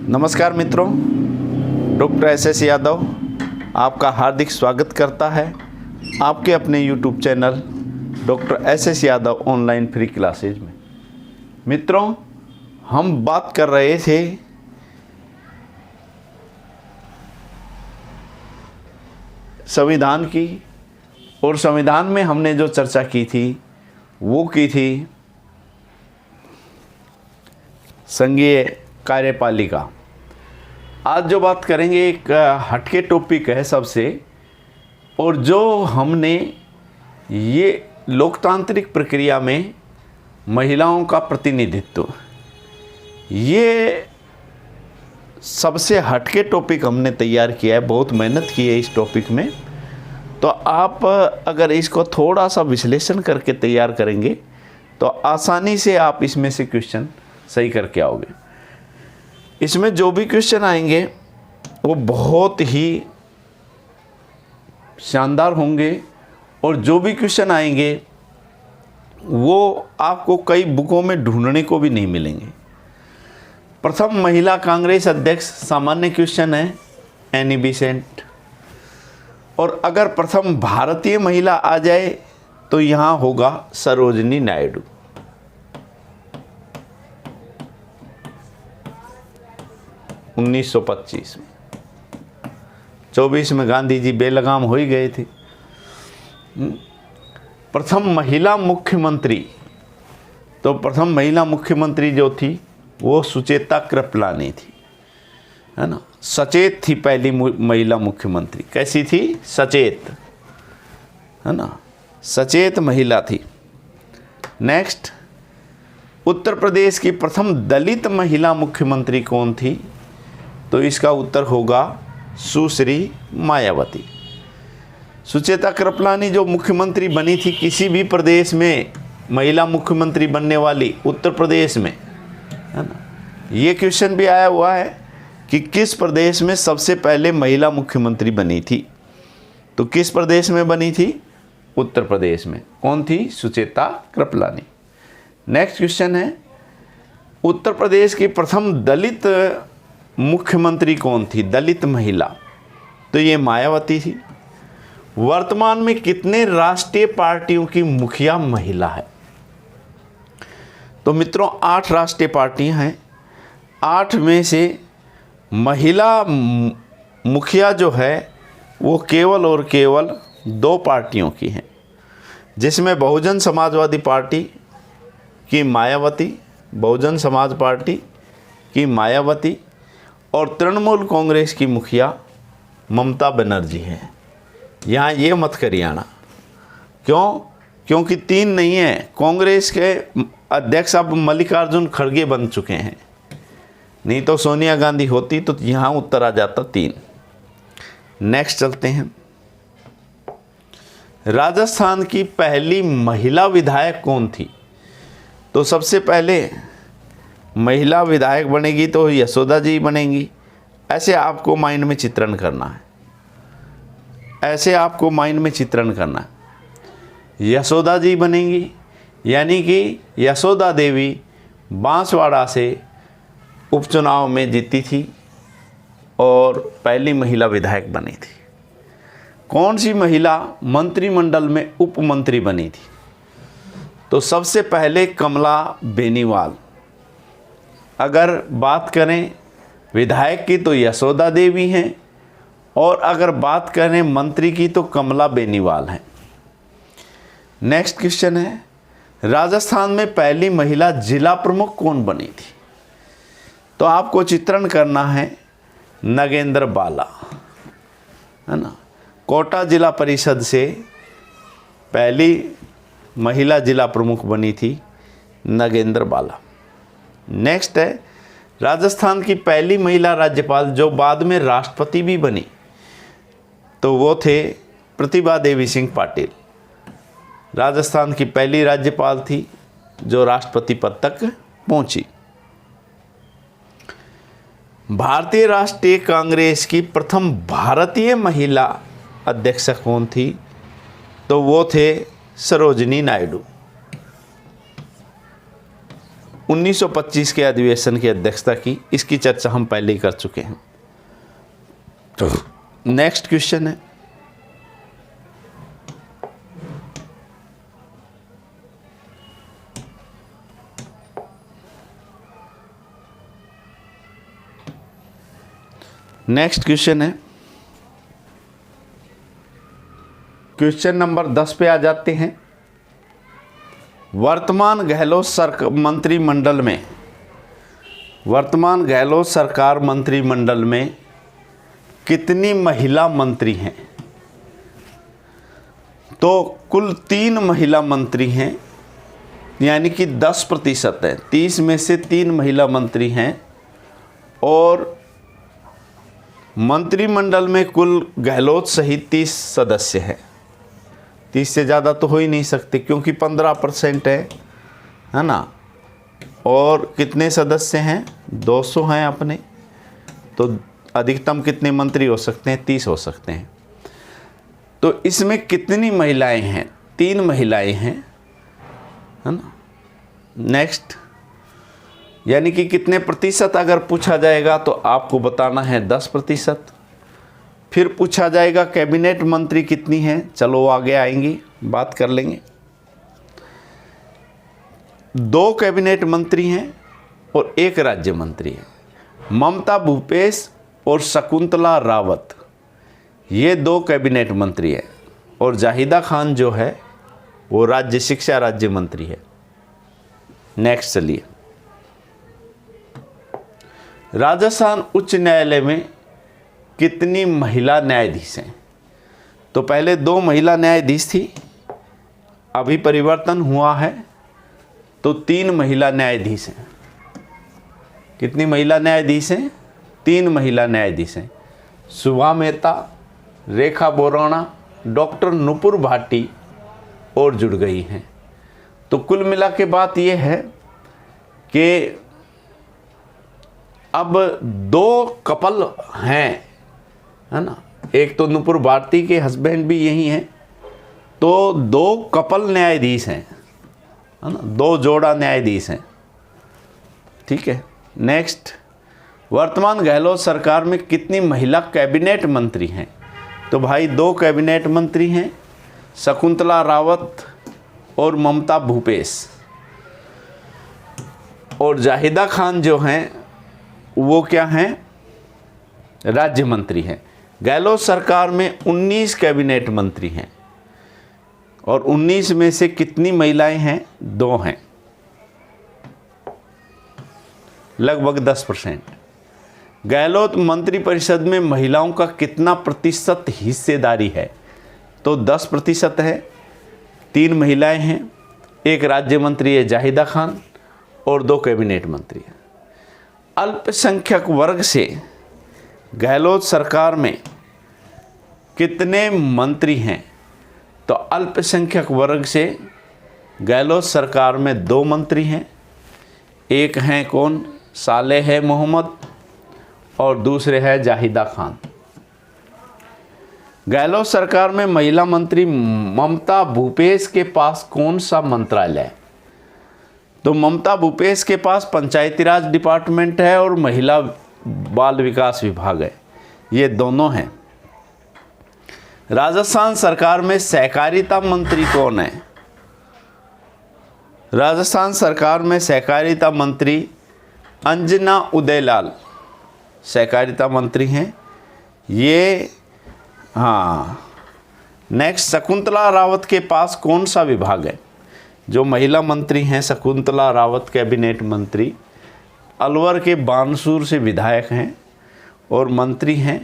नमस्कार मित्रों, doctor S Yadav आपका हार्दिक स्वागत करता है आपके अपने YouTube channel doctor S Yadav online free classes में। मित्रों, हम बात कर रहे थे संविधान की, और संविधान में हमने जो चर्चा की थी वो की थी संघीय कार्यपालिका। आज जो बात करेंगे एक हटके टॉपिक है सबसे, और जो हमने ये लोकतांत्रिक प्रक्रिया में महिलाओं का प्रतिनिधित्व, ये सबसे हटके टॉपिक हमने तैयार किया है। बहुत मेहनत की है इस टॉपिक में, तो आप अगर इसको थोड़ा सा विश्लेषण करके तैयार करेंगे तो आसानी से आप इसमें से क्वेश्चन सही करके आओगे। इसमें जो भी क्वेश्चन आएंगे वो बहुत ही शानदार होंगे, और जो भी क्वेश्चन आएंगे वो आपको कई बुकों में ढूंढने को भी नहीं मिलेंगे। प्रथम महिला कांग्रेस अध्यक्ष सामान्य क्वेश्चन है, एनी बेसेंट। और अगर प्रथम भारतीय महिला आ जाए तो यहाँ होगा सरोजिनी नायडू। उन्नीस 1925 में, 24 में गांधी जी बेलगाम हो ही गए थे। प्रथम महिला मुख्यमंत्री, तो प्रथम महिला मुख्यमंत्री जो थी वो सुचेता कृपलानी थी, है ना। सचेत थी पहली महिला मुख्यमंत्री। कैसी थी? सचेत, है ना, सचेत महिला थी। नेक्स्ट, उत्तर प्रदेश की प्रथम दलित महिला मुख्यमंत्री कौन थी? तो इसका उत्तर होगा सुश्री मायावती। सुचेता कृपलानी जो मुख्यमंत्री बनी थी किसी भी प्रदेश में, महिला मुख्यमंत्री बनने वाली उत्तर प्रदेश में, है ना। ये क्वेश्चन भी आया हुआ है कि किस प्रदेश में सबसे पहले महिला मुख्यमंत्री बनी थी? तो किस प्रदेश में बनी थी? उत्तर प्रदेश में। कौन थी? सुचेता कृपलानी। नेक्स्ट क्वेश्चन है, उत्तर प्रदेश की प्रथम दलित मुख्यमंत्री कौन थी? दलित महिला, तो ये मायावती थी। वर्तमान में कितने राष्ट्रीय पार्टियों की मुखिया महिला है? तो मित्रों 8 राष्ट्रीय पार्टियां हैं। 8 में से महिला मुखिया जो है वो केवल और केवल 2 पार्टियों की हैं, जिसमें बहुजन समाजवादी पार्टी की मायावती, बहुजन समाज पार्टी की मायावती, और तृणमूल कांग्रेस की मुखिया ममता बनर्जी है। यहाँ ये मत करिए आना, क्यों? क्योंकि 3 नहीं है। कांग्रेस के अध्यक्ष अब मल्लिकार्जुन खड़गे बन चुके हैं, नहीं तो सोनिया गांधी होती तो यहाँ उत्तर आ जाता 3। नेक्स्ट चलते हैं, राजस्थान की पहली महिला विधायक कौन थी? तो सबसे पहले महिला विधायक बनेगी तो यशोदा जी बनेंगी। ऐसे आपको माइंड में चित्रण करना है, ऐसे आपको माइंड में चित्रण करना है। यशोदा जी बनेंगी, यानी कि यशोदा देवी बांसवाड़ा से उपचुनाव में जीती थी और पहली महिला विधायक बनी थी। कौन सी महिला मंत्रिमंडल में उप मंत्री बनी थी? तो सबसे पहले कमला बेनीवाल। अगर बात करें विधायक की तो यशोदा देवी हैं, और अगर बात करें मंत्री की तो कमला बेनीवाल हैं। नेक्स्ट क्वेश्चन है, राजस्थान में पहली महिला जिला प्रमुख कौन बनी थी? तो आपको चित्रण करना है नगेंद्र बाला, है ना। कोटा जिला परिषद से पहली महिला जिला प्रमुख बनी थी नगेंद्र बाला। नेक्स्ट है, राजस्थान की पहली महिला राज्यपाल जो बाद में राष्ट्रपति भी बनी, तो वो थे प्रतिभा देवी सिंह पाटिल। राजस्थान की पहली राज्यपाल थी जो राष्ट्रपति पद तक पहुंची। भारतीय राष्ट्रीय कांग्रेस की प्रथम भारतीय महिला अध्यक्ष कौन थी? तो वो थे सरोजिनी नायडू। 1925 के अधिवेशन की अध्यक्षता की। इसकी चर्चा हम पहले ही कर चुके हैं। तो नेक्स्ट क्वेश्चन है, क्वेश्चन नंबर 10 पे आ जाते हैं। वर्तमान गहलोत सरकार मंत्रिमंडल में कितनी महिला मंत्री हैं? तो कुल 3 महिला मंत्री हैं, यानी कि 10% है। 30 में से 3 महिला मंत्री हैं और मंत्रिमंडल में कुल गहलोत सहित 30 सदस्य हैं। 30 से ज़्यादा तो हो ही नहीं सकते, क्योंकि 15% है ना। और कितने सदस्य हैं? 200 हैं अपने। तो अधिकतम कितने मंत्री हो सकते हैं? 30 हो सकते हैं। तो इसमें कितनी महिलाएं हैं? 3 महिलाएं हैं, है ना। नेक्स्ट, यानी कि कितने प्रतिशत अगर पूछा जाएगा तो आपको बताना है 10%। फिर पूछा जाएगा कैबिनेट मंत्री कितनी हैं, चलो आगे आएंगी, बात कर लेंगे। 2 कैबिनेट मंत्री हैं और 1 राज्य मंत्री है। ममता भूपेश और शकुंतला रावत, ये 2 कैबिनेट मंत्री हैं और जाहिदा खान जो है वो राज्य शिक्षा राज्य मंत्री है। नेक्स्ट चलिए, राजस्थान उच्च न्यायालय में कितनी महिला न्यायाधीश हैं? तो पहले 2 महिला न्यायाधीश थी, अभी परिवर्तन हुआ है तो 3 महिला न्यायाधीश हैं। कितनी महिला न्यायाधीश हैं? 3 महिला न्यायाधीश हैं। सुभा मेहता, रेखा बोराणा, डॉक्टर नुपुर भाटी और जुड़ गई हैं। तो कुल मिला के बात यह है कि अब 2 कपल हैं, है ना। एक तो नुपुर भारती के हस्बैंड भी यही हैं, तो 2 कपल न्यायाधीश हैं, है ना, 2 जोड़ा न्यायाधीश हैं। ठीक है। नेक्स्ट, वर्तमान गहलोत सरकार में कितनी महिला कैबिनेट मंत्री हैं? तो भाई 2 कैबिनेट मंत्री हैं, शकुंतला रावत और ममता भूपेश। और जाहिदा खान जो हैं वो क्या हैं? राज्य मंत्री हैं। गहलोत सरकार में 19 कैबिनेट मंत्री हैं और 19 में से कितनी महिलाएं हैं? 2 हैं, लगभग 10%। गहलोत मंत्रिपरिषद में महिलाओं का कितना प्रतिशत हिस्सेदारी है? तो 10% है। 3 महिलाएं हैं, 1 राज्य मंत्री है जाहिदा खान और 2 कैबिनेट मंत्री हैं। अल्पसंख्यक वर्ग से गहलोत सरकार में कितने मंत्री हैं? तो अल्पसंख्यक वर्ग से गहलोत सरकार में 2 मंत्री हैं। एक हैं कौन? सालेह मोहम्मद और दूसरे हैं जाहिदा खान। गहलोत सरकार में महिला मंत्री ममता भूपेश के पास कौन सा मंत्रालय है? तो ममता भूपेश के पास पंचायती राज डिपार्टमेंट है और महिला बाल विकास विभाग है, ये दोनों हैं। राजस्थान सरकार में सहकारिता मंत्री कौन है? राजस्थान सरकार में सहकारिता मंत्री अंजना उदयलाल सहकारिता मंत्री हैं ये। हाँ, नेक्स्ट, शकुंतला रावत के पास कौन सा विभाग है? जो महिला मंत्री हैं शकुंतला रावत कैबिनेट मंत्री, अलवर के बानसूर से विधायक हैं और मंत्री हैं।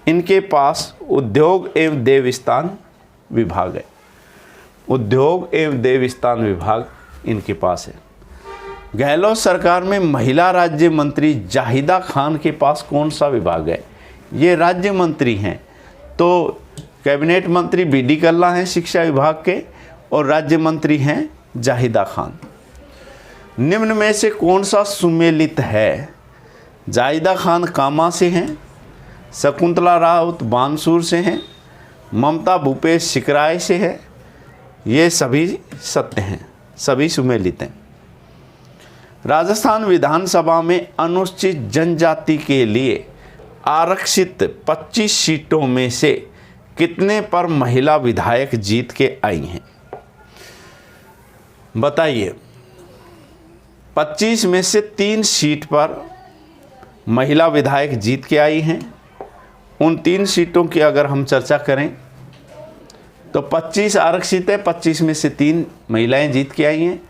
इनके पास उद्योग एवं देवस्थान विभाग है। उद्योग एवं देवस्थान विभाग इनके पास है। गहलोत सरकार में महिला राज्य मंत्री जाहिदा खान के पास कौन सा विभाग है? ये राज्य मंत्री हैं। तो कैबिनेट मंत्री बीडी कल्ला हैं शिक्षा विभाग के और राज्य मंत्री हैं जाहिदा खान। निम्न में से कौन सा सुमेलित है? जाहिदा खान कामा से हैं, शकुंतला रावत बानसूर से हैं, ममता भूपेश सिकराय से है। ये सभी सत्य हैं, सभी सुमेलित हैं। राजस्थान विधानसभा में अनुसूचित जनजाति के लिए आरक्षित 25 सीटों में से कितने पर महिला विधायक जीत के आई हैं? बताइए। 25 में से 3 सीट पर महिला विधायक जीत के आई हैं। उन 3 सीटों की अगर हम चर्चा करें तो 25 आरक्षित है, 25 में से 3 महिलाएं जीत के आई हैं।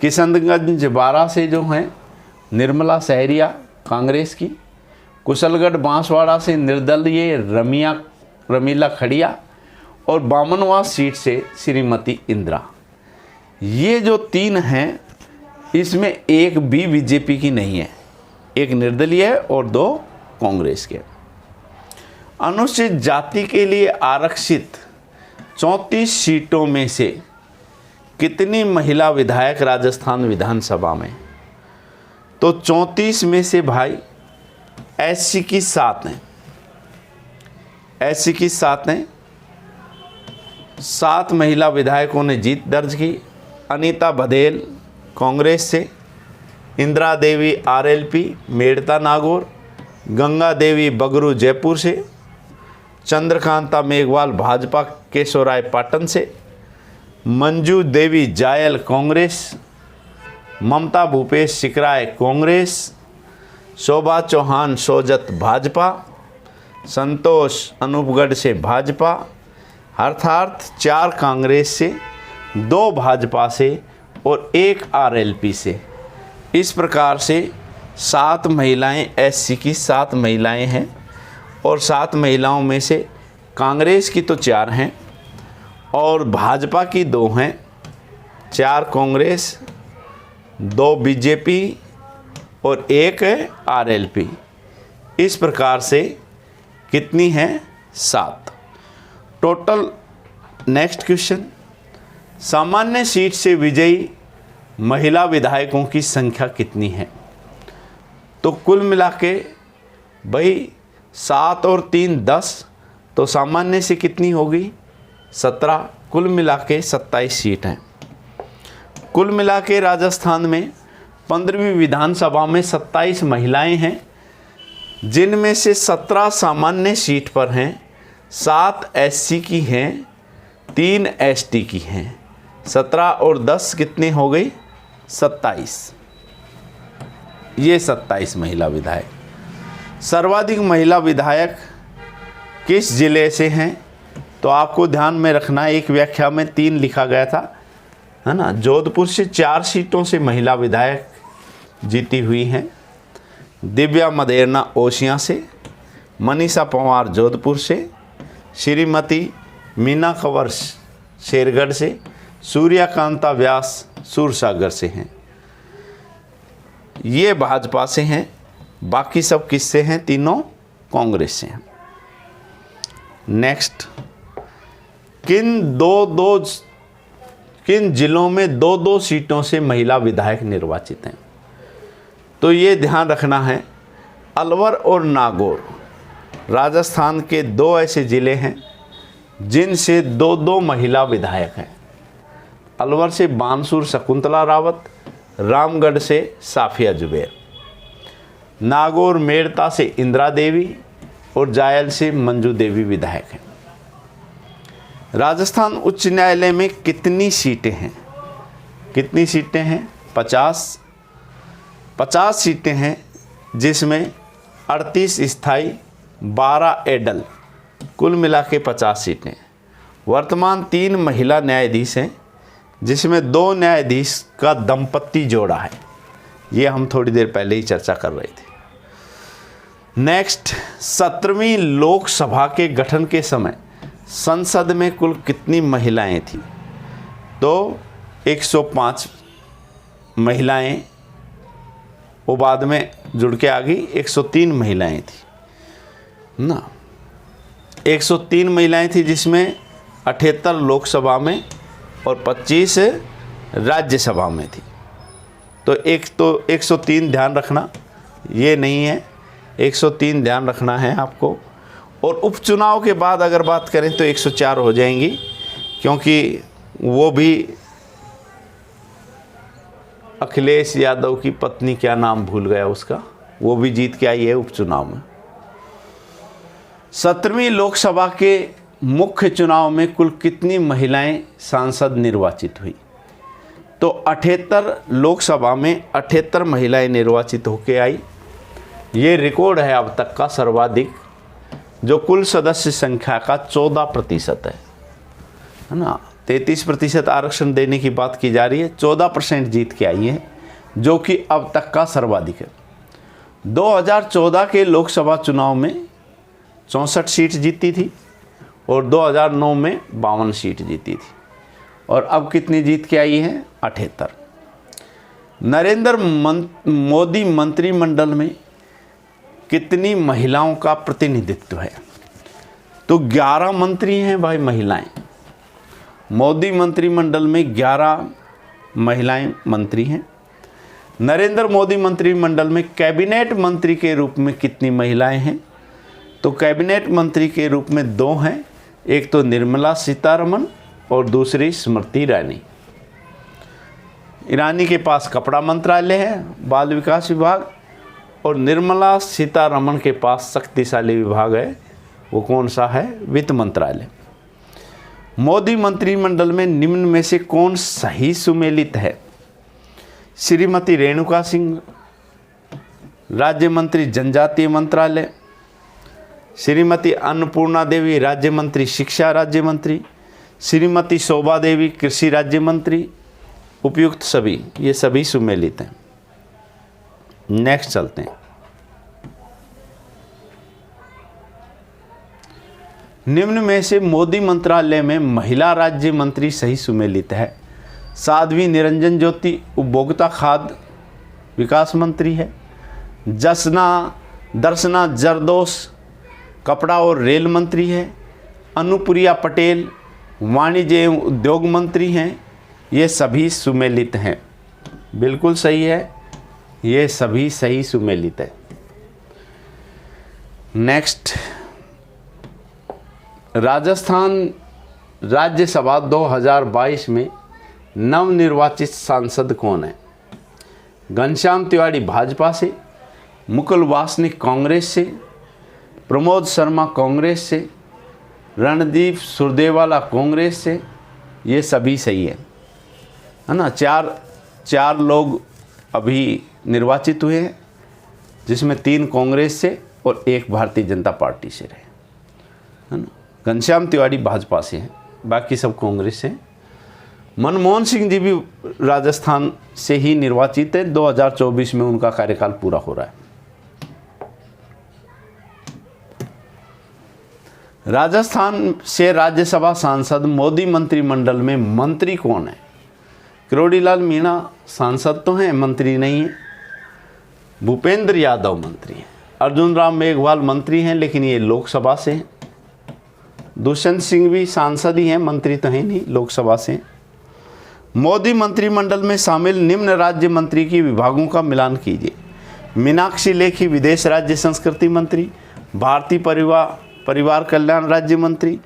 किशनगंज 12 से जो हैं निर्मला सहरिया कांग्रेस की, कुशलगढ़ बांसवाड़ा से निर्दलीय रमीला खड़िया और बामनवास सीट से श्रीमती इंदिरा। ये जो 3 हैं इसमें एक भी बीजेपी की नहीं है, एक निर्दलीय है और 2 कांग्रेस के। अनुसूचित जाति के लिए आरक्षित 34 सीटों में से कितनी महिला विधायक राजस्थान विधानसभा में? तो 34 में से भाई एससी की 7 हैं, एससी की 7 हैं। 7 महिला विधायकों ने जीत दर्ज की। अनीता बघेल कांग्रेस से, इंदिरा देवी आरएलपी मेड़ता नागौर, गंगा देवी बगरू जयपुर से, चंद्रकांता मेघवाल भाजपा केशोराय पाटन से, मंजू देवी जायल कांग्रेस, ममता भूपेश सिकराय कांग्रेस, शोभा चौहान सोजत भाजपा, संतोष अनूपगढ़ से भाजपा, अर्थात 4 कांग्रेस से, 2 भाजपा से और 1 आरएलपी से। इस प्रकार से 7 महिलाएं, एससी की 7 महिलाएं हैं और 7 महिलाओं में से कांग्रेस की तो 4 हैं और भाजपा की 2 हैं, 4 कांग्रेस, 2 बीजेपी और 1 आरएलपी। इस प्रकार से कितनी हैं? 7 टोटल। नेक्स्ट क्वेश्चन, सामान्य सीट से विजयी महिला विधायकों की संख्या कितनी है? तो कुल मिला के भाई 7 और 3 10, तो सामान्य से कितनी होगी? 17। कुल मिला के 27 सीट हैं। कुल मिला के राजस्थान में 15वीं विधानसभा में 27 महिलाएं हैं, जिनमें से 17 सामान्य सीट पर हैं, 7 एससी की हैं, 3 एसटी की हैं। 17 और 10 कितने हो गई? 27। ये 27 महिला विधायक। सर्वाधिक महिला विधायक किस जिले से हैं? तो आपको ध्यान में रखना है, एक व्याख्या में 3 लिखा गया था, है ना। जोधपुर से 4 सीटों से महिला विधायक जीती हुई हैं। दिव्या मदेरना ओसियां से, मनीषा पवार जोधपुर से, श्रीमती मीना कंवर शेरगढ़ से, सूर्यकांता व्यास सूरसागर से हैं। ये भाजपा से हैं, बाकी सब किससे हैं? तीनों कांग्रेस से हैं। नेक्स्ट, किन जिलों में 2-2 सीटों से महिला विधायक निर्वाचित हैं? तो ये ध्यान रखना है, अलवर और नागौर राजस्थान के 2 ऐसे ज़िले हैं जिनसे 2-2 महिला विधायक हैं। अलवर से बानसूर शकुंतला रावत, रामगढ़ से साफिया जुबैर, नागौर मेड़ता से इंदिरा देवी और जायल से मंजू देवी विधायक हैं। राजस्थान उच्च न्यायालय में कितनी सीटें हैं? कितनी सीटें हैं? 50 सीटें हैं, जिसमें 38 स्थायी, 12 एडल, कुल मिला के 50 सीटें। वर्तमान 3 महिला न्यायाधीश हैं, जिसमें 2 न्यायाधीश का दंपत्ति जोड़ा है। ये हम थोड़ी देर पहले ही चर्चा कर रहे थे। नेक्स्ट, 17वीं लोकसभा के गठन के समय संसद में कुल कितनी महिलाएं थी? तो 105 महिलाएं, वो बाद में जुड़ के आ गई, 103 महिलाएं थी ना। 103 महिलाएं थी, जिसमें 78 लोकसभा में और 25 राज्यसभा में थी। तो 103 ध्यान रखना, ये नहीं है, 103 ध्यान रखना है आपको। और उपचुनाव के बाद अगर बात करें तो 104 हो जाएंगी, क्योंकि वो भी अखिलेश यादव की पत्नी, क्या नाम भूल गया उसका, वो भी जीत के आई है उपचुनाव में। 17वीं लोकसभा के मुख्य चुनाव में कुल कितनी महिलाएं सांसद निर्वाचित हुई? तो 78 लोकसभा में 78 महिलाएं निर्वाचित होकर आई। ये रिकॉर्ड है अब तक का सर्वाधिक, जो कुल सदस्य संख्या का 14% है ना। 33% आरक्षण देने की बात की जा रही है, 14% जीत के आई है, जो कि अब तक का सर्वाधिक है। 2014 के लोकसभा चुनाव में 64 सीट जीती थी और 2009 में 52 सीट जीती थी, और अब कितनी जीत के आई है? 78। नरेंद्र मोदी मंत्रिमंडल में कितनी महिलाओं का प्रतिनिधित्व है? तो 11 मंत्री हैं भाई महिलाएं। मोदी मंत्रिमंडल में 11 महिलाएं मंत्री हैं। नरेंद्र मोदी मंत्रिमंडल में कैबिनेट मंत्री के रूप में कितनी महिलाएं हैं? तो कैबिनेट मंत्री के रूप में 2 हैं, एक तो निर्मला सीतारमण और दूसरी स्मृति ईरानी। ईरानी के पास कपड़ा मंत्रालय है, बाल विकास विभाग, और निर्मला सीतारमण के पास शक्तिशाली विभाग है, वो कौन सा है? वित्त मंत्रालय। मोदी मंत्रिमंडल में निम्न में से कौन सही सुमेलित है? श्रीमती रेणुका सिंह, राज्य मंत्री जनजातीय मंत्रालय, श्रीमती अन्नपूर्णा देवी, राज्य मंत्री शिक्षा राज्य मंत्री, श्रीमती शोभा देवी, कृषि राज्य मंत्री, उपयुक्त सभी, ये सभी सुमेलित हैं। नेक्स्ट चलते हैं। निम्न में से मोदी मंत्रालय में महिला राज्य मंत्री सही सुमेलित है। साध्वी निरंजन ज्योति उपभोक्ता खाद्य विकास मंत्री है। दर्शना जरदोश कपड़ा और रेल मंत्री है। अनुप्रिया पटेल वाणिज्य एवं उद्योग मंत्री हैं। ये सभी सुमेलित हैं। बिल्कुल सही है, ये सभी सही सुमेलित है। नेक्स्ट, राजस्थान राज्यसभा 2022 में नवनिर्वाचित सांसद कौन है? घनश्याम तिवारी भाजपा से, मुकुल वासनिक कांग्रेस से, प्रमोद शर्मा कांग्रेस से, रणदीप सुरजेवाला कांग्रेस से। ये सभी सही है ना। चार लोग अभी निर्वाचित हुए हैं, जिसमें 3 कांग्रेस से और 1 भारतीय जनता पार्टी से रहे, है ना। घनश्याम तिवारी भाजपा से हैं, बाकी सब कांग्रेस से हैं। मनमोहन सिंह जी भी राजस्थान से ही निर्वाचित है। 2024 में उनका कार्यकाल पूरा हो रहा है। राजस्थान से राज्यसभा सांसद मोदी मंत्रिमंडल में मंत्री कौन है? किरोड़ीलाल मीणा सांसद तो हैं, मंत्री नहीं है। भूपेंद्र यादव मंत्री हैं। अर्जुन राम मेघवाल मंत्री हैं, लेकिन ये लोकसभा से हैं। दुष्यंत सिंह भी सांसद ही हैं, मंत्री तो हैं नहीं, लोकसभा से हैं। मोदी मंत्रिमंडल में शामिल निम्न राज्य मंत्री की विभागों का मिलान कीजिए। मीनाक्षी लेखी विदेश राज्य संस्कृति मंत्री, भारतीय परिवार कल्याण राज्य मंत्री,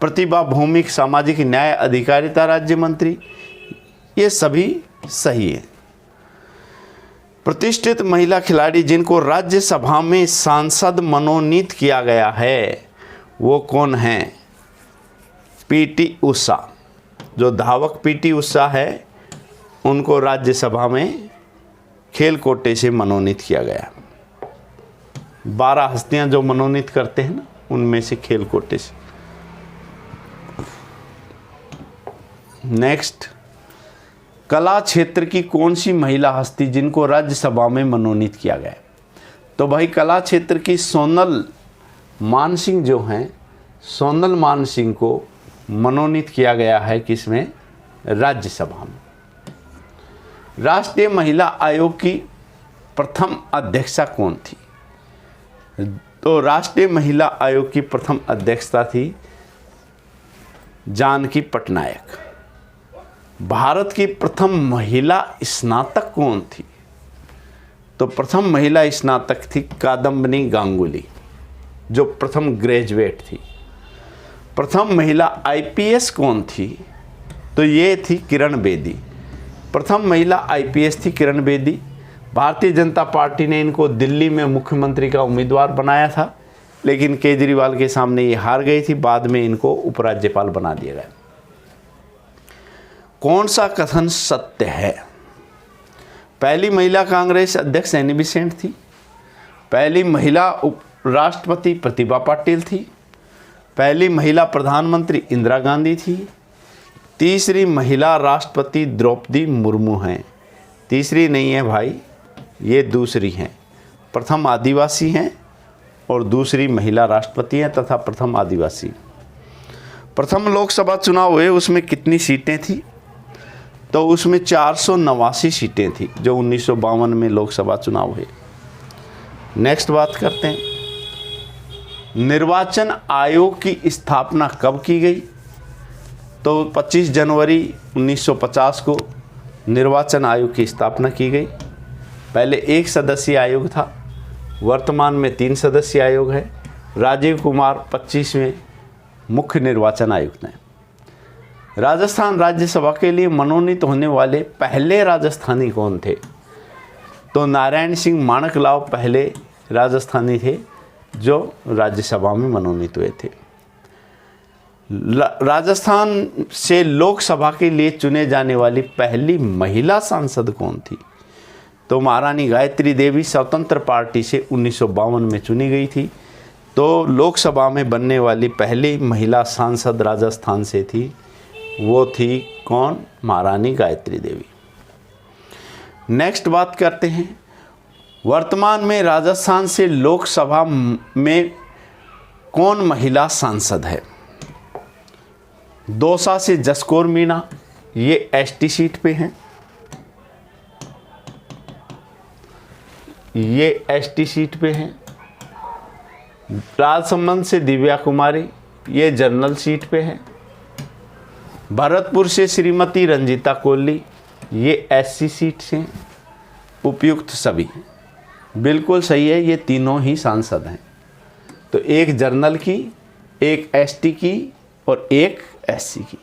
प्रतिभा भौमिक सामाजिक न्याय अधिकारिता राज्य मंत्री। ये सभी सही है। प्रतिष्ठित महिला खिलाड़ी जिनको राज्यसभा में सांसद मनोनीत किया गया है वो कौन हैं? पीटी उषा। जो धावक पीटी उषा है उनको राज्यसभा में खेल कोटे से मनोनीत किया गया। 12 हस्तियां जो मनोनीत करते हैं ना, उनमें से खेल कोटे से। नेक्स्ट, कला क्षेत्र की कौन सी महिला हस्ती जिनको राज्यसभा में मनोनीत किया गया? तो भाई कला क्षेत्र की सोनल मानसिंह जो हैं, सोनल मानसिंह को मनोनीत किया गया है किसमें? राज्यसभा में। राष्ट्रीय महिला आयोग की प्रथम अध्यक्षा कौन थी? तो राष्ट्रीय महिला आयोग की प्रथम अध्यक्षता थी जानकी पटनायक। भारत की प्रथम महिला स्नातक कौन थी? तो प्रथम महिला स्नातक थी कादम्बिनी गांगुली, जो प्रथम ग्रेजुएट थी। प्रथम महिला आईपीएस कौन थी? तो ये थी किरण बेदी। प्रथम महिला आईपीएस थी किरण बेदी। भारतीय जनता पार्टी ने इनको दिल्ली में मुख्यमंत्री का उम्मीदवार बनाया था, लेकिन केजरीवाल के सामने ये हार गई थी। बाद में इनको उपराज्यपाल बना दिया गया। कौन सा कथन सत्य है? पहली महिला कांग्रेस अध्यक्ष एनी बेसेंट थी। पहली महिला राष्ट्रपति प्रतिभा पाटिल थी। पहली महिला प्रधानमंत्री इंदिरा गांधी थी। तीसरी महिला राष्ट्रपति द्रौपदी मुर्मू हैं। तीसरी नहीं है भाई, ये दूसरी हैं। प्रथम आदिवासी हैं और दूसरी महिला राष्ट्रपति हैं तथा प्रथम आदिवासी। प्रथम लोकसभा चुनाव हुए उसमें कितनी सीटें थी? तो उसमें 489 सीटें थी जो 1952 में लोकसभा चुनाव हुए। नेक्स्ट बात करते हैं, निर्वाचन आयोग की स्थापना कब की गई? तो 25 जनवरी 1950 को निर्वाचन आयोग की स्थापना की गई। पहले 1 सदस्यीय आयोग था, वर्तमान में 3 सदस्यीय आयोग है। राजीव कुमार 25वें मुख्य निर्वाचन आयुक्त हैं। राजस्थान राज्यसभा के लिए मनोनीत होने वाले पहले राजस्थानी कौन थे? तो नारायण सिंह माणकलाव पहले राजस्थानी थे जो राज्यसभा में मनोनीत हुए थे। राजस्थान से लोकसभा के लिए चुने जाने वाली पहली महिला सांसद कौन थी? तो महारानी गायत्री देवी स्वतंत्र पार्टी से 1952 में चुनी गई थी। तो लोकसभा में बनने वाली पहली महिला सांसद राजस्थान से थी, वो थी कौन? महारानी गायत्री देवी। नेक्स्ट बात करते हैं, वर्तमान में राजस्थान से लोकसभा में कौन महिला सांसद है? दौसा से जसकौर मीणा, ये एसटी सीट पे हैं। ये एसटी सीट पे हैं। राजसमंद से दिव्या कुमारी, ये जनरल सीट पे है। भरतपुर से श्रीमती रंजीता कोहली, ये एससी सीट से। उपयुक्त सभी बिल्कुल सही है, ये तीनों ही सांसद हैं। तो एक जनरल की, एक एसटी की और एक एससी की।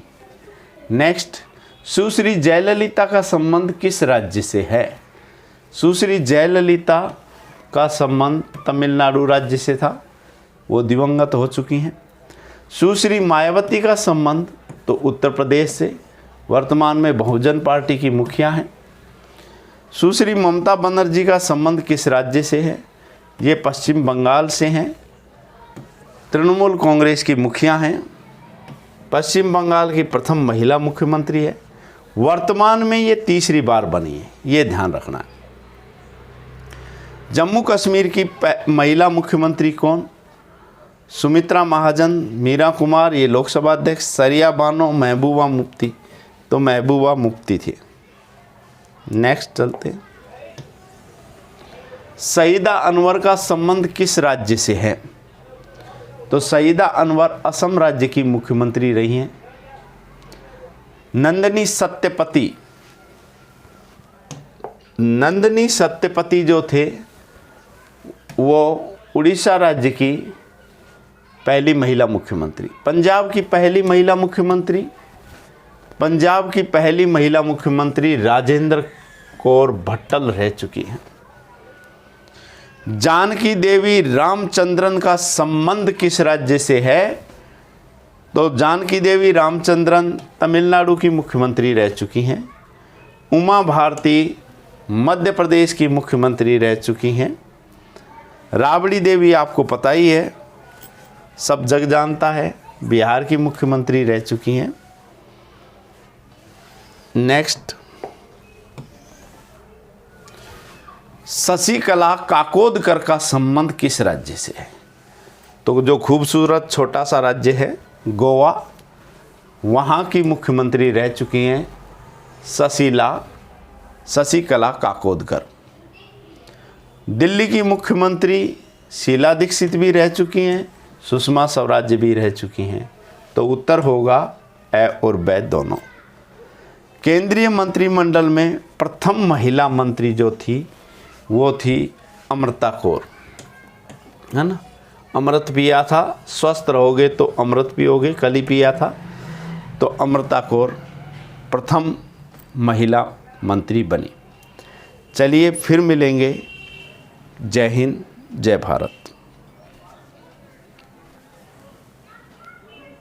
नेक्स्ट, सुश्री जयललिता का संबंध किस राज्य से है? सुश्री जयललिता का संबंध तमिलनाडु राज्य से था, वो दिवंगत हो चुकी हैं। सुश्री मायावती का संबंध तो उत्तर प्रदेश से, वर्तमान में बहुजन पार्टी की मुखिया हैं। सुश्री ममता बनर्जी का संबंध किस राज्य से है? ये पश्चिम बंगाल से हैं, तृणमूल कांग्रेस की मुखिया हैं। पश्चिम बंगाल की प्रथम महिला मुख्यमंत्री है। वर्तमान में ये तीसरी बार बनी है, ये ध्यान रखना है। जम्मू कश्मीर की महिला मुख्यमंत्री कौन? सुमित्रा महाजन, मीरा कुमार, ये लोकसभा अध्यक्ष। सरिया बानो, महबूबा मुफ्ती, तो महबूबा मुफ्ती थी। नेक्स्ट चलते हैं, सईदा अनवर का संबंध किस राज्य से है? तो सईदा अनवर असम राज्य की मुख्यमंत्री रही हैं। नंदिनी सत्यपति जो थे वो उड़ीसा राज्य की पहली महिला मुख्यमंत्री। पंजाब की पहली महिला मुख्यमंत्री राजेंद्र कौर भट्टल रह चुकी हैं। जानकी देवी रामचंद्रन का संबंध किस राज्य से है? तो जानकी देवी रामचंद्रन तमिलनाडु की मुख्यमंत्री रह चुकी हैं। उमा भारती मध्य प्रदेश की मुख्यमंत्री रह चुकी हैं। राबड़ी देवी आपको पता ही है, सब जग जानता है, बिहार की मुख्यमंत्री रह चुकी हैं। नेक्स्ट, शशिकला काकोदकर का संबंध किस राज्य से है? तो जो खूबसूरत छोटा सा राज्य है गोवा, वहाँ की मुख्यमंत्री रह चुकी हैं शशिकला काकोदकर। दिल्ली की मुख्यमंत्री शीला दीक्षित भी रह चुकी हैं, सुषमा स्वराज भी रह चुकी हैं। तो उत्तर होगा ए और ब दोनों। केंद्रीय मंत्रिमंडल में प्रथम महिला मंत्री जो थी वो थी अमृता कौर, है ना। अमृत पिया था, स्वस्थ रहोगे तो अमृत पियोगे, कल ही पिया था। तो अमृता कौर प्रथम महिला मंत्री बनी। चलिए फिर मिलेंगे। जय हिंद, जय भारत।